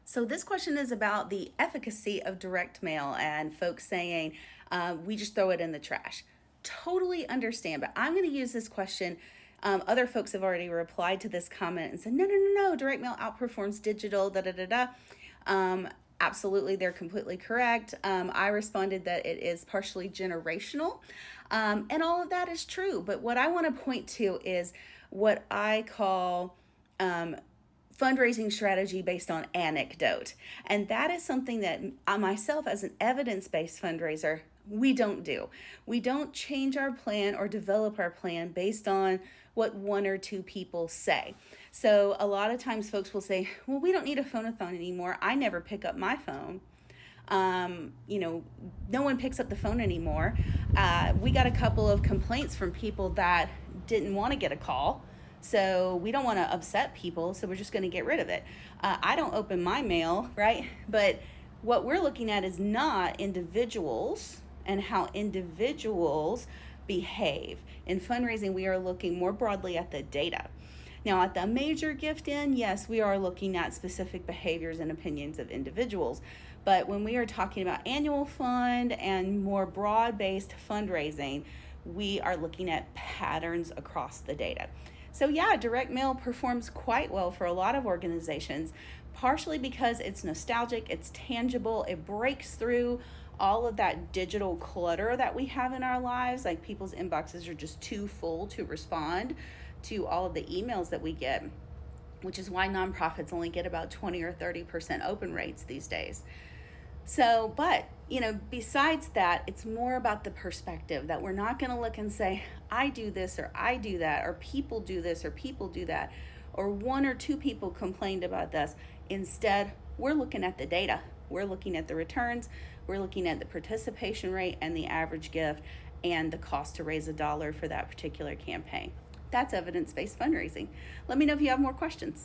So this question is about the efficacy of direct mail and folks saying we just throw it in the trash. Totally understand, but I'm going to use this question. Other folks have already replied to this comment and said, no, no, no, no, direct mail outperforms digital, da da da da. Absolutely, they're completely correct. I responded that it is partially generational, and all of that is true. But what I want to point to is what I call fundraising strategy based on anecdote. And that is something that I myself, as an evidence based fundraiser, we don't do. We don't change our plan or develop our plan based on what one or two people say. So a lot of times folks will say, well, we don't need a phone-a-thon anymore. I never pick up my phone. No one picks up the phone anymore. We got a couple of complaints from people that didn't want to get a call. So we don't want to upset people, so we're just going to get rid of it. I don't open my mail, right? But what we're looking at is not individuals and how individuals behave. In fundraising, we are looking more broadly at the data. Now, at the major gift end, yes, we are looking at specific behaviors and opinions of individuals. But when we are talking about annual fund and more broad-based fundraising, we are looking at patterns across the data. So yeah, direct mail performs quite well for a lot of organizations, partially because it's nostalgic, it's tangible, it breaks through all of that digital clutter that we have in our lives. Like, people's inboxes are just too full to respond to all of the emails that we get, which is why nonprofits only get about 20 or 30% open rates these days. So, but, besides that, it's more about the perspective that we're not going to look and say, I do this or I do that, or people do this or people do that, or one or two people complained about this. Instead, we're looking at the data. We're looking at the returns. We're looking at the participation rate and the average gift and the cost to raise a dollar for that particular campaign. That's evidence-based fundraising. Let me know if you have more questions.